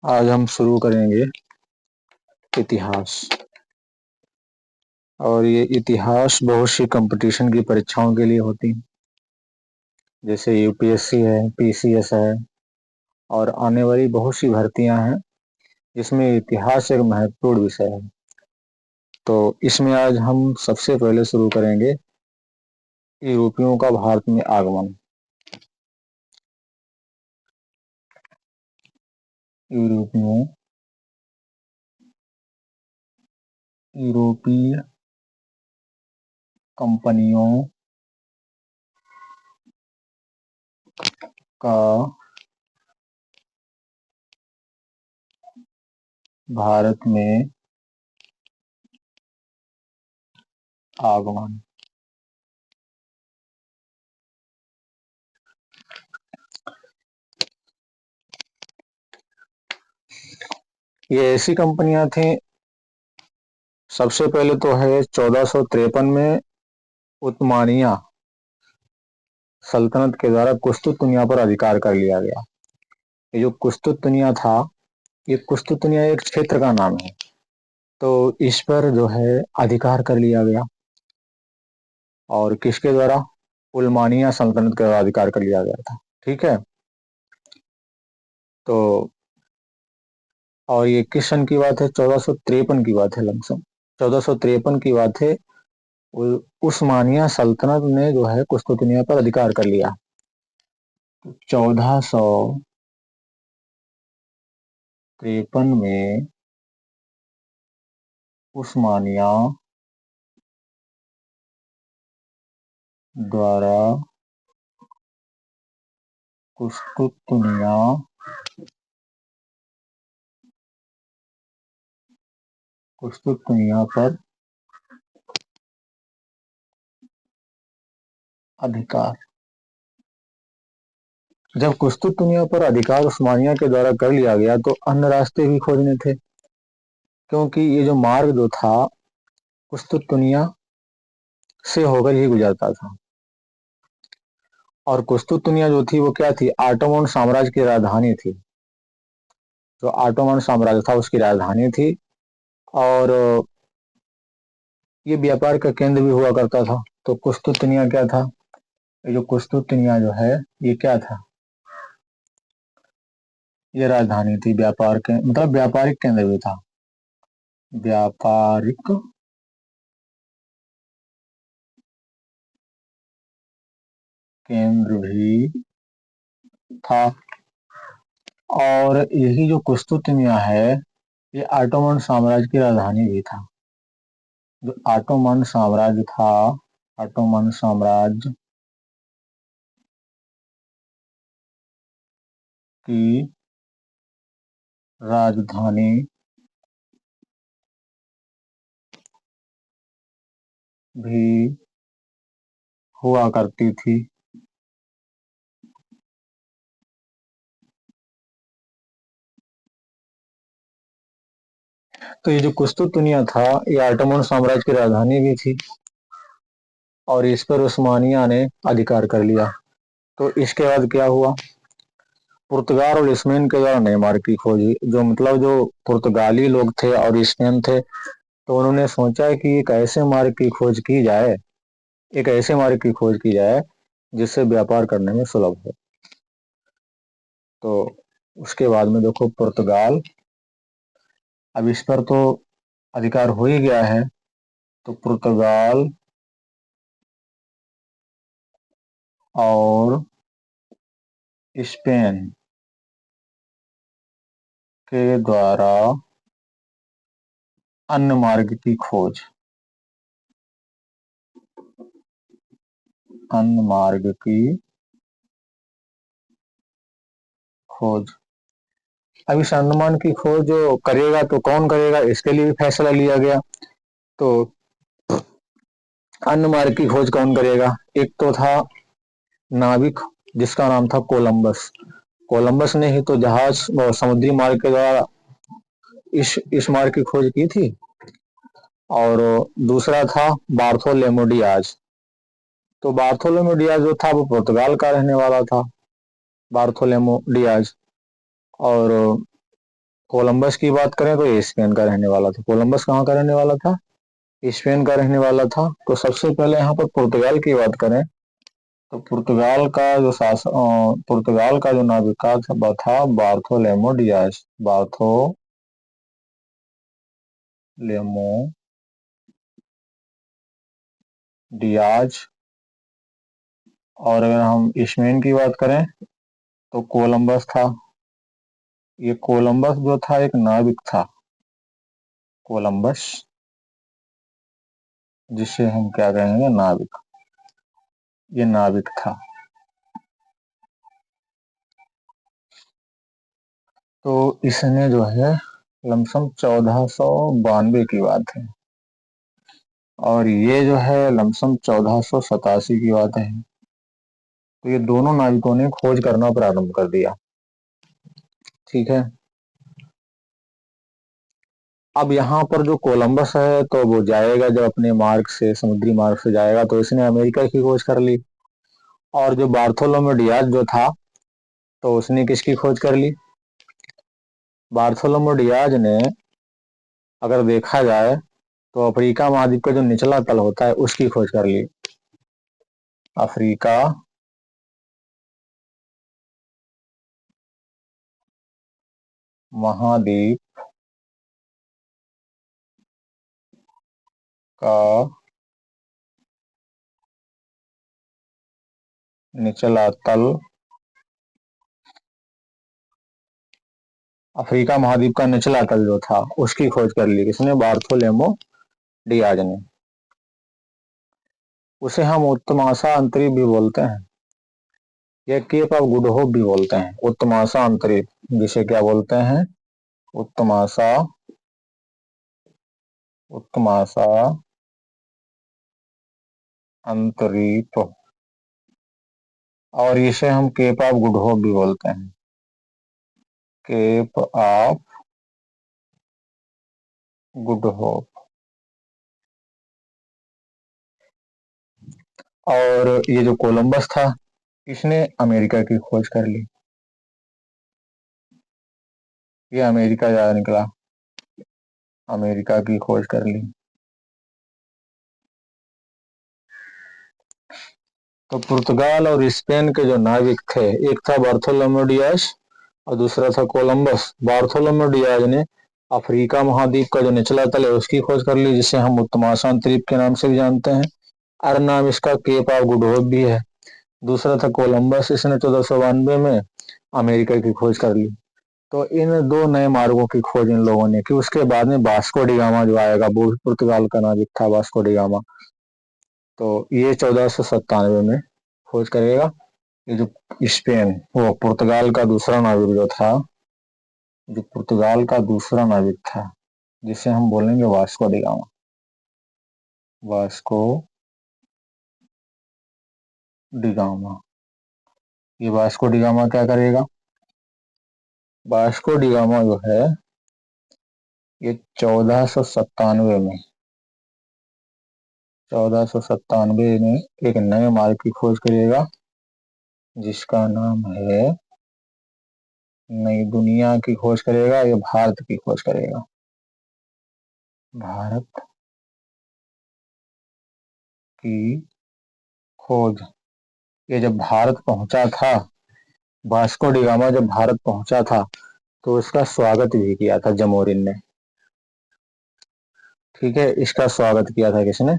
आज हम शुरू करेंगे इतिहास। और ये इतिहास बहुत सी कंपटीशन की परीक्षाओं के लिए होती है, जैसे यूपीएससी है, पीसीएस है और आने वाली बहुत सी भर्तियां हैं जिसमें इतिहास एक महत्वपूर्ण विषय है। तो इसमें आज हम सबसे पहले शुरू करेंगे यूरोपियों का भारत में आगमन। यूरोपियों यूरोपीय कंपनियों का भारत में आगमन। ये ऐसी कंपनियां थी, सबसे पहले तो है 1453 में उस्मानिया सल्तनत के द्वारा कुस्तुतुनिया पर अधिकार कर लिया गया। ये जो कुस्तुतुनिया था, ये कुस्तुतुनिया एक क्षेत्र का नाम है, तो इस पर जो है अधिकार कर लिया गया। और किसके द्वारा? उस्मानिया सल्तनत के द्वारा अधिकार कर लिया गया था। ठीक है। तो और ये किस सन की बात है? 1453 की बात है, लमसम 1453 की बात है। उस्मानिया सल्तनत ने जो है कुस्तुतुनिया पर अधिकार कर लिया। 1453 में उस्मानिया द्वारा कुस्तुतुनिया पर अधिकार। जब कुस्तुतुनिया पर अधिकार उस्मानिया के द्वारा कर लिया गया तो अन्य रास्ते भी खोजने थे, क्योंकि ये जो मार्ग जो था कुस्तुतुनिया से होकर ही गुजरता था। और कुस्तुतुनिया जो थी वो क्या थी? ऑटोमन साम्राज्य की राजधानी थी। जो ऑटोमन साम्राज्य था उसकी राजधानी थी। और ये व्यापार का केंद्र भी हुआ करता था। तो कुस्तुतुनिया क्या था? ये जो कुस्तुतुनिया जो है ये क्या था? ये राजधानी थी, व्यापार के मतलब व्यापारिक केंद्र भी था। व्यापारिक केंद्र भी था। और यही जो कुस्तुतुनिया है ये ऑटोमन साम्राज्य की राजधानी भी था। जो ऑटोमन साम्राज्य था, ऑटोमन साम्राज्य की राजधानी भी हुआ करती थी। तो ये जो कुस्तुतुनिया था ये ऑटोमन साम्राज्य की राजधानी भी थी और इस पर उस्मानिया ने अधिकार कर लिया। तो इसके बाद क्या हुआ? पुर्तगाल और स्पेन के द्वारा नए मार्ग की खोजी। जो मतलब जो पुर्तगाली लोग थे और स्पेन थे, तो उन्होंने सोचा कि एक ऐसे मार्ग की खोज की जाए, एक ऐसे मार्ग की खोज की जाए जिससे व्यापार करने में सुलभ हो। तो उसके बाद में देखो पुर्तगाल, अब इस पर तो अधिकार हो ही गया है। तो पुर्तगाल और स्पेन के द्वारा अन्य मार्ग की खोज, अन्य मार्ग की खोज। अब इस अनुमान की खोज जो करेगा तो कौन करेगा, इसके लिए भी फैसला लिया गया। तो अन्य मार्ग की खोज कौन करेगा? एक तो था नाविक जिसका नाम था कोलंबस। कोलंबस ने ही तो जहाज और समुद्री मार्ग के द्वारा इस मार्ग की खोज की थी। और दूसरा था बार्थोलोमेव डियाज। तो बार्थोलोमेव डियाज जो था वो पुर्तगाल का रहने वाला था, बार्थोलोमेव डियाज। और कोलंबस की बात करें तो ये स्पेन का रहने वाला था। कोलंबस कहाँ का रहने वाला था? स्पेन का रहने वाला था। तो सबसे पहले यहाँ पर पुर्तगाल की बात करें तो पुर्तगाल का जो नाविका था बार्थोलेमो डियाज। बार्थोलेमो डियाज। और अगर हम स्पेन की बात करें तो कोलंबस था। ये कोलंबस जो था एक नाविक था। कोलंबस, जिसे हम क्या कहेंगे, नाविक। ये नाविक था। तो इसने जो है लमसम 1492 की बात है, और ये जो है लमसम 1487 की बात है। तो ये दोनों नाविकों ने खोज करना प्रारंभ कर दिया। ठीक है। अब यहाँ पर जो कोलंबस है तो वो जाएगा जब अपने मार्ग से, समुद्री मार्ग से जाएगा, तो इसने अमेरिका की खोज कर ली। और जो बार्थोलोमेव डियाज जो था तो उसने किसकी खोज कर ली? बार्थोलोमेव डियाज ने, अगर देखा जाए तो अफ्रीका महाद्वीप का जो निचला तल होता है उसकी खोज कर ली। अफ्रीका महाद्वीप का निचला तल, अफ्रीका महाद्वीप का निचला तल जो था उसकी खोज कर ली किसने? बार्थोलेमो डियाज ने। उसे हम उत्तमाशा अंतरीप भी बोलते हैं, या केप ऑफ गुड होप भी बोलते हैं। उत्तमाशा अंतरीप, जिसे क्या बोलते हैं? उत्तमाशा, उत्तमाशा अंतरीप। और इसे हम केप ऑफ गुड होप भी बोलते हैं। Cape of Good Hope. और ये जो कोलंबस था इसने अमेरिका की खोज कर ली। ये अमेरिका जा निकला, अमेरिका की खोज कर ली। तो पुर्तगाल और स्पेन के जो नाविक थे, एक था बार्थोलोमेव डियाज और दूसरा था कोलंबस। बार्थोलोमेव डियाज ने अफ्रीका महाद्वीप का जो निचला तल है उसकी खोज कर ली, जिसे हम उत्तमाशा अंतरीप के नाम से भी जानते हैं। अर्ध नाम इसका केप ऑफ गुड होप भी है। दूसरा था कोलंबस, इसने 1492 में अमेरिका की खोज कर ली। तो इन दो नए मार्गों की खोज इन लोगों ने की। उसके बाद में वास्को डी गामा जो आएगा, वो भी पुर्तगाल का नाविक था, वास्को डी गामा। तो ये 1497 में खोज करेगा। ये जो स्पेन, वो पुर्तगाल का दूसरा नाविक जो था, जो पुर्तगाल का दूसरा नाविक था, जिसे हम बोलेंगे Vasco D gamma. Vasco D gamma. ये वास्को डी गामा क्या करेगा? वास्को डी गामा जो है ये 1497 में, 1497 में एक नए मार्ग की खोज करेगा, जिसका नाम है नई दुनिया की खोज करेगा। ये भारत की खोज करेगा। भारत की खोज। ये जब भारत पहुंचा था, वास्को डी गामा जब भारत पहुंचा था तो इसका स्वागत भी किया था जमोरिन ने। ठीक है, इसका स्वागत किया था किसने?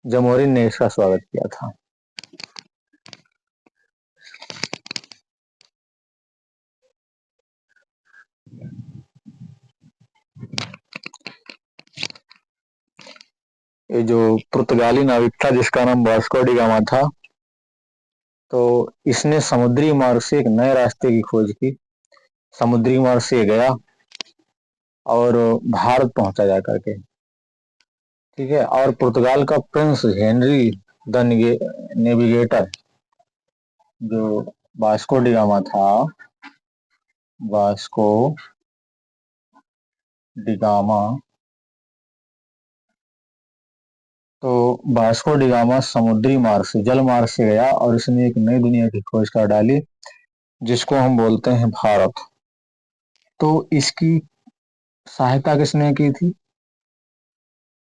जमोरिन ने इसका स्वागत किया था। ये जो पुर्तगाली नाविक था जिसका नाम वास्को डी गामा था, तो इसने समुद्री मार्ग से एक नए रास्ते की खोज की। समुद्री मार्ग से गया और भारत पहुंचा जा करके। ठीक है। और पुर्तगाल का प्रिंस हेनरी द नेविगेटर, जो वास्को डी गामा था, वास्को डी गामा, तो वास्को डी गामा समुद्री मार्ग से, जल मार्ग से गया और इसने एक नई दुनिया की खोज कर डाली, जिसको हम बोलते हैं भारत। तो इसकी सहायता किसने की थी?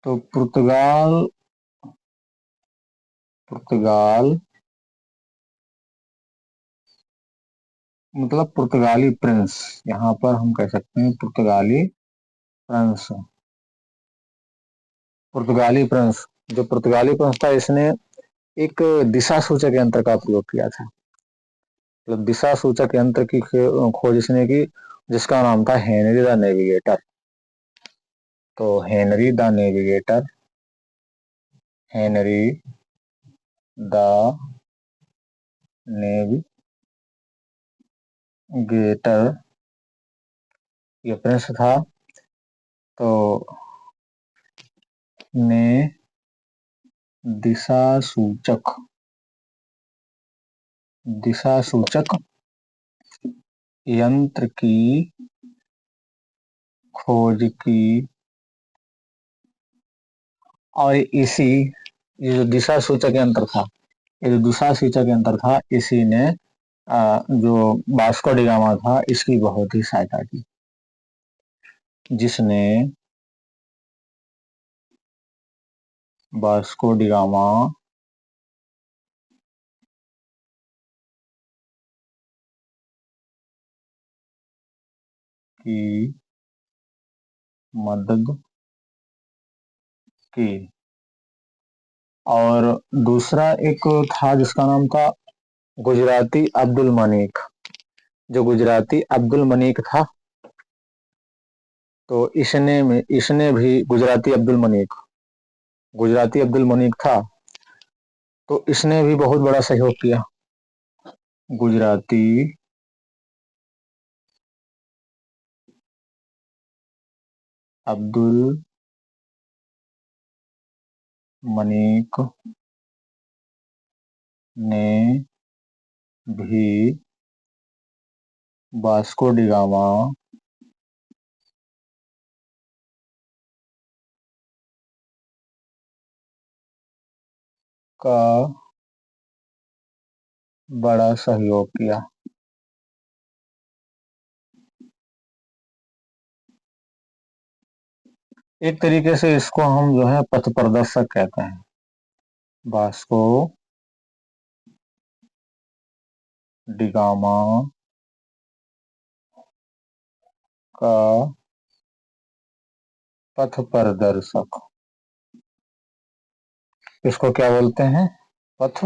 तो पुर्तगाल पुर्तगाल मतलब पुर्तगाली प्रिंस, यहाँ पर हम कह सकते हैं पुर्तगाली प्रिंस। पुर्तगाली प्रिंस, जो पुर्तगाली प्रिंस था, इसने एक दिशा सूचक यंत्र का प्रयोग किया था। मतलब दिशा सूचक यंत्र की खोज इसने की, जिसका नाम था हेनरी द नेविगेटर। तो Henry the navigator, Henry the navigator ये प्रिंस था। तो ने दिशा सूचक यंत्र की खोज की, और इसी ये जो दिशा सूचक यंत्र था, ये जो दिशा सूचक यंत्र था, इसी ने जो वास्को डी गामा था, इसकी बहुत ही सहायता की, जिसने वास्को डी गामा की मदद की। और दूसरा एक था जिसका नाम था गुजराती अब्दुल मनीक। जो गुजराती अब्दुल मनीक था, तो इसने भी गुजराती अब्दुल मनीक था, तो इसने भी बहुत बड़ा सहयोग किया। गुजराती अब्दुल मनीक ने भी वास्को डी गामा का बड़ा सहयोग किया। एक तरीके से इसको हम जो है पथ प्रदर्शक कहते हैं। वास्को डी गामा का पथ प्रदर्शक, इसको क्या बोलते हैं? पथ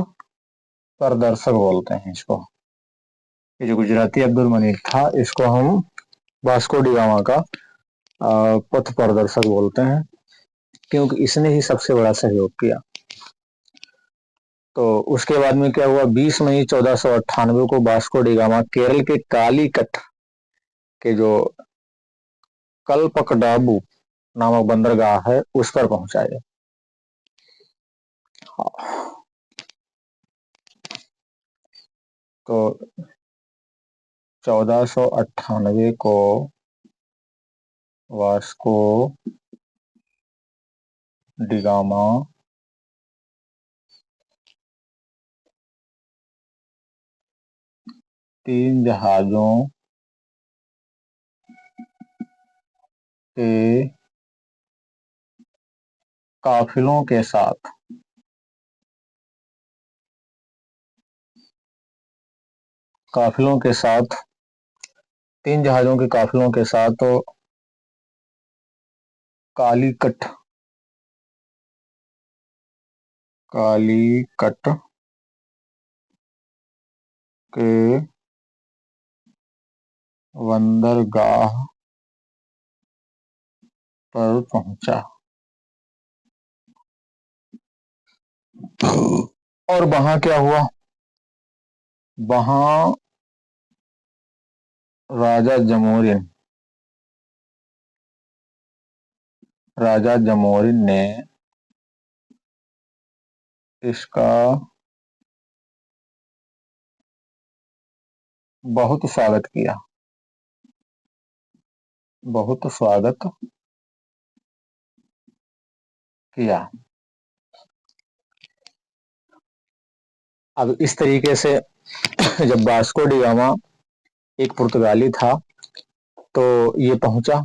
प्रदर्शक बोलते हैं इसको। ये जो गुजराती अब्दुल मनीक था, इसको हम वास्को डी गामा का पथ प्रदर्शक बोलते हैं, क्योंकि इसने ही सबसे बड़ा सहयोग किया। तो उसके बाद में क्या हुआ, 20 मई 1498 को वास्को डी गामा केरल के कालीकट के जो कलपकडाबू नामक बंदरगाह है, उस पर पहुंचाए। तो 1498 को वास्को डी गामा तीन जहाजों के काफिलों के साथ तीन जहाजों के काफिलों के साथ तो कालीकट के बंदरगाह पर पहुंचा, और वहां क्या हुआ? वहां राजा जमोरिन ने इसका बहुत स्वागत किया। अब इस तरीके से जब वास्को डी गामा एक पुर्तगाली था, तो ये पहुंचा,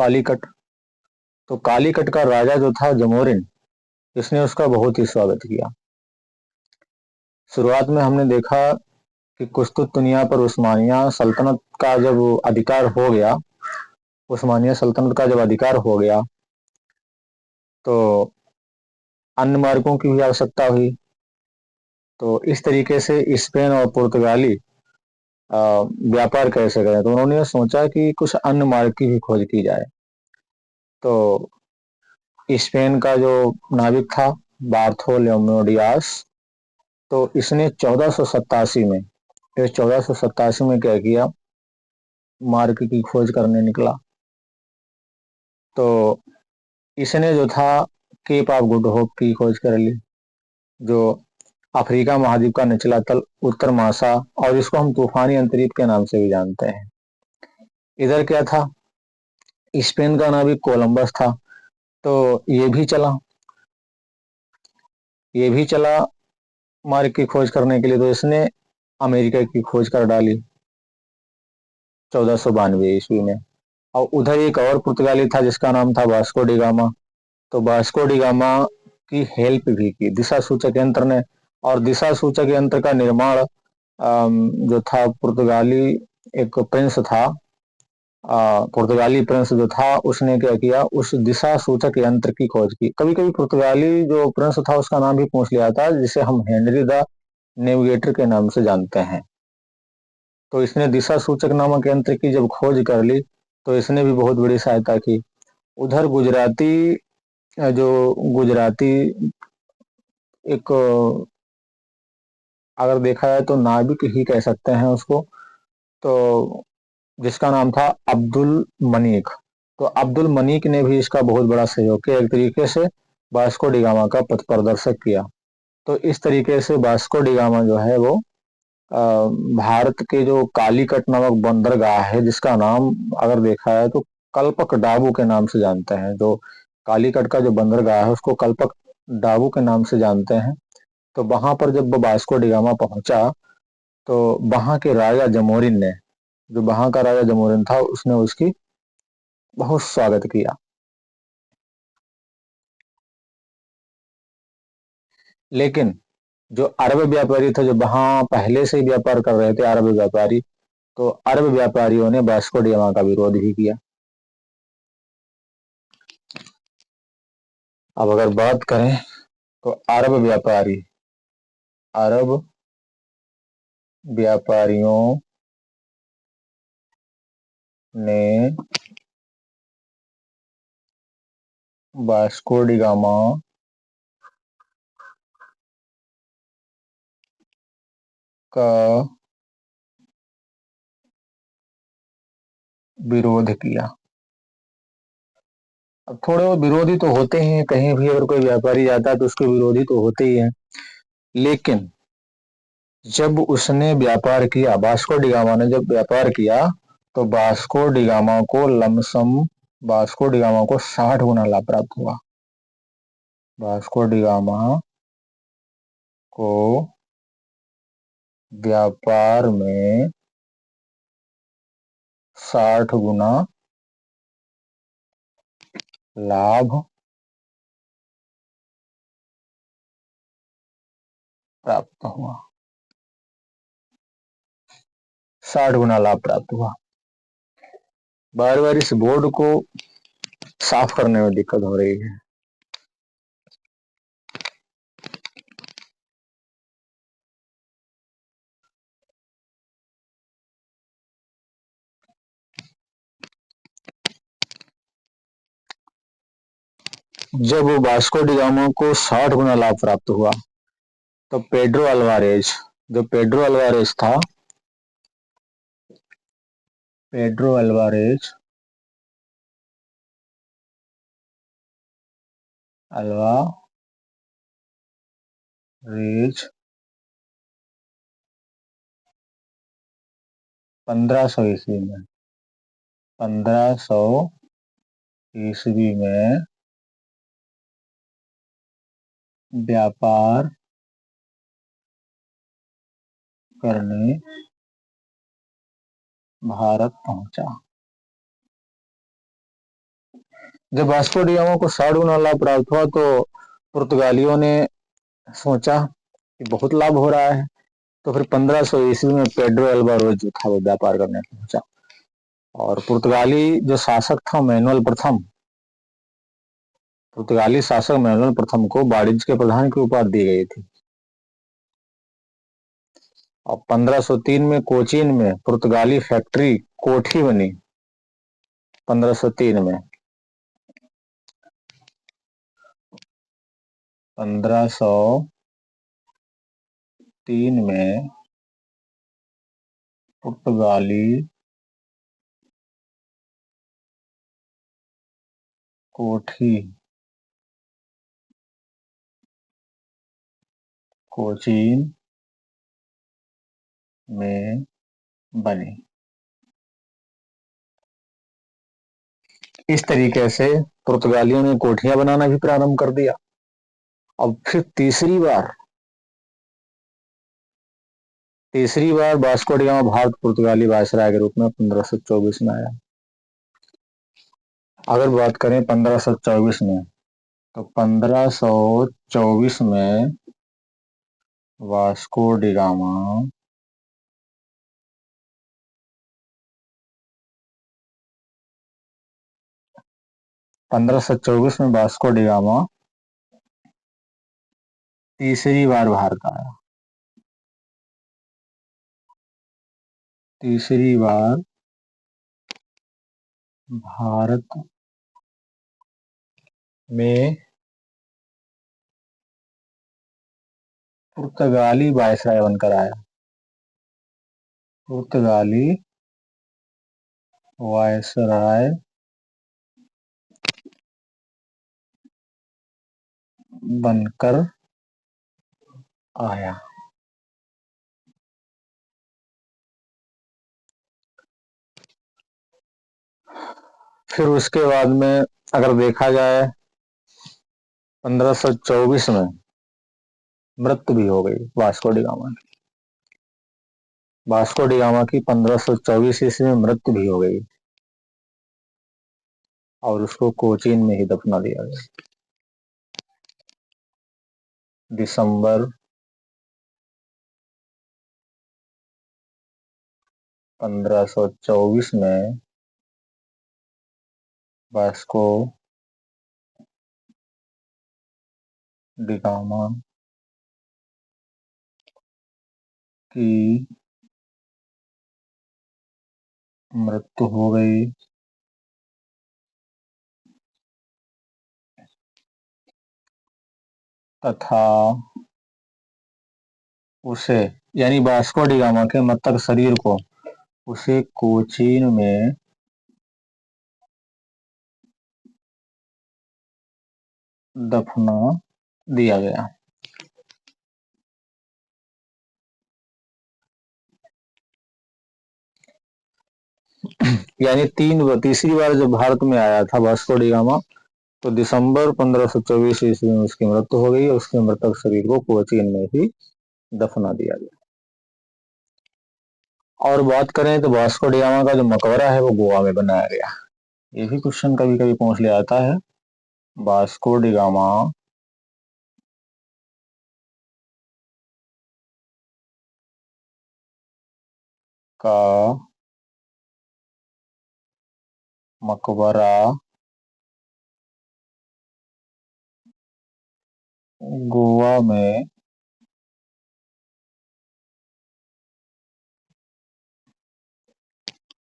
कालीकट। तो कालीकट का राजा जो था जमोरिन, इसने उसका बहुत ही स्वागत किया। शुरुआत में हमने देखा कि कुस्तुतुनिया पर उस्मानिया सल्तनत का जब अधिकार हो गया, उस्मानिया सल्तनत का जब अधिकार हो गया, तो अन्य मार्गों की भी आवश्यकता हुई। तो इस तरीके से स्पेन और पुर्तगाली व्यापार कैसे करें, तो उन्होंने सोचा कि कुछ अन्य मार्ग की भी खोज की जाए। तो स्पेन का जो नाविक था बार्थोलोमेव डियास, तो इसने 1487 में, फिर 1487 में क्या किया, मार्ग की खोज करने निकला। तो इसने जो था केप ऑफ गुड होप की खोज कर ली, जो अफ्रीका महाद्वीप का निचला तल, उत्तर महासा, और इसको हम तूफानी अंतरीप के नाम से भी जानते हैं। इधर क्या था, स्पेन का नाविक कोलंबस था, तो ये भी चला मार्ग की खोज करने के लिए। तो इसने अमेरिका की खोज कर डाली 1492 ईस्वी में। और उधर एक और पुर्तगाली था जिसका नाम था वास्को डी गामा। तो वास्को डी गामा की हेल्प भी की दिशा सूचक यंत्र ने। और दिशा सूचक यंत्र का निर्माण जो था पुर्तगाली एक प्रिंस था, पुर्तगाली प्रिंस जो था उसने क्या किया, उस दिशा सूचक यंत्र की खोज की। कभी कभी पुर्तगाली जो प्रिंस था उसका नाम भी पूछ लिया था, जिसे हम हेनरी द नेविगेटर के नाम से जानते हैं। तो इसने दिशा सूचक नामक यंत्र की जब खोज कर ली, तो इसने भी बहुत बड़ी सहायता की। उधर गुजराती एक, अगर देखा जाए तो नाविक ही कह सकते हैं उसको, तो जिसका नाम था अब्दुल मनीक। तो अब्दुल मनीक ने भी इसका बहुत बड़ा सहयोग किया, एक तरीके से वास्को डी गामा का पथ प्रदर्शक किया। तो इस तरीके से वास्को डी गामा जो है वो भारत के जो कालीकट नामक बंदरगाह है, जिसका नाम अगर देखा है तो कल्पक डाबू के नाम से जानते हैं। जो कालीकट का जो बंदरगाह है उसको कल्पक डाबू के नाम से जानते हैं। तो वहां पर जब वास्को डी गामा पहुंचा, तो वहां के राजा जमोरिन ने, जो वहां का राजा जमोरिन था, उसने उसकी बहुत स्वागत किया। लेकिन जो अरब व्यापारी थे, जो वहां पहले से ही व्यापार कर रहे थे, अरब व्यापारी, तो अरब व्यापारियों ने वास्को डी गामा का विरोध भी किया। अब अगर बात करें तो अरब व्यापारियों ने वास्को डी गामा का विरोध किया। अब थोड़े वो विरोधी तो होते ही हैं, कहीं भी अगर कोई व्यापारी जाता है तो उसके विरोधी तो होते ही हैं। लेकिन जब उसने व्यापार किया, वास्को डी गामा ने जब व्यापार किया, तो वास्को डी गामा को 60 गुना लाभ प्राप्त हुआ। वास्को डी गामा को व्यापार में 60 गुना लाभ प्राप्त हुआ। 60 गुना लाभ प्राप्त हुआ। बार बार इस बोर्ड को साफ करने में दिक्कत हो रही है। जब वास्को डी गामा को 60 गुना लाभ प्राप्त हुआ, तो पेड्रो अल्वारेज अल्वारेज 1500 ईस्वी में 1500 ईस्वी में व्यापार करने भारत पहुंचा। जब वास्को डी गामा को साढ़ू नाला प्राप्त हुआ तो पुर्तगालियों ने सोचा कि बहुत लाभ हो रहा है, तो फिर 1500 ईस्वी में पेड्रो अल्वारेज जो था वो व्यापार करने पहुंचा, और पुर्तगाली जो शासक था पुर्तगाली शासक मैनुअल प्रथम को वाणिज्य के प्रधान की उपाधि दी गई थी। और 1503 में कोचीन में पुर्तगाली फैक्ट्री कोठी बनी। 1503 में 1503 में पुर्तगाली कोठी कोचीन में बनी। इस तरीके से पुर्तगालियों ने कोठियां बनाना भी प्रारंभ कर दिया। अब फिर तीसरी बार वास्को डी गामा भारत पुर्तगाली वायसराय के रूप में 1524 में आया। अगर बात करें 1524 में, तो 1524 में वास्को डी गामा 1524 में वास्को डी गामा तीसरी बार भारत आया। तीसरी बार भारत में पुर्तगाली वायसराय बनकर आया। पुर्तगाली वायसराय बनकर आया। फिर उसके बाद में अगर देखा जाए 1524 में मृत्यु भी हो गई वास्को डी गामा की। वास्को डी गामा की 1524 ईस्वी में मृत्यु भी हो गई और उसको कोचीन में ही दफना दिया गया। दिसंबर 1524 में वास्को डी गामा की मृत्यु हो गई तथा उसे, यानी वास्को डी गामा के मृतक शरीर को उसे कोचीन में दफना दिया गया। यानी तीसरी बार जब भारत में आया था वास्को डी गामा, तो दिसंबर 1524 ईस्वी में उसकी मृत्यु हो गई और उसके मृतक शरीर को कोचीन में ही दफना दिया गया। और बात करें तो वास्को डी गामा का जो मकबरा है वो गोवा में बनाया गया। ये भी क्वेश्चन कभी कभी पूछ लिया जाता है। वास्को डी गामा का मकबरा गोवा में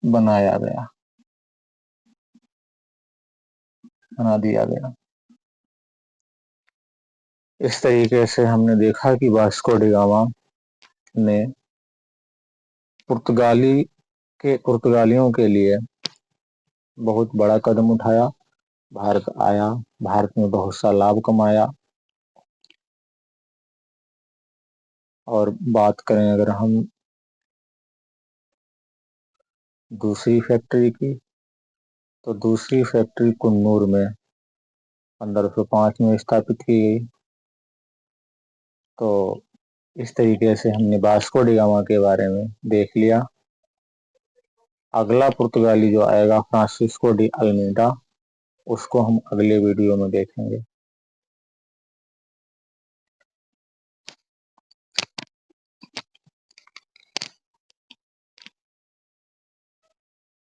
बनाया गया, बना दिया गया। इस तरीके से हमने देखा कि वास्को डी गामा ने पुर्तगालियों के लिए बहुत बड़ा कदम उठाया, भारत आया, भारत में बहुत सा लाभ कमाया। और बात करें अगर हम दूसरी फैक्ट्री की, तो दूसरी फैक्ट्री कुन्नूर में 1505 में स्थापित की गई। तो इस तरीके से हमने वास्को डी गामा के बारे में देख लिया। अगला पुर्तगाली जो आएगा फ्रांसिस्को डी अल्मीडा, उसको हम अगले वीडियो में देखेंगे।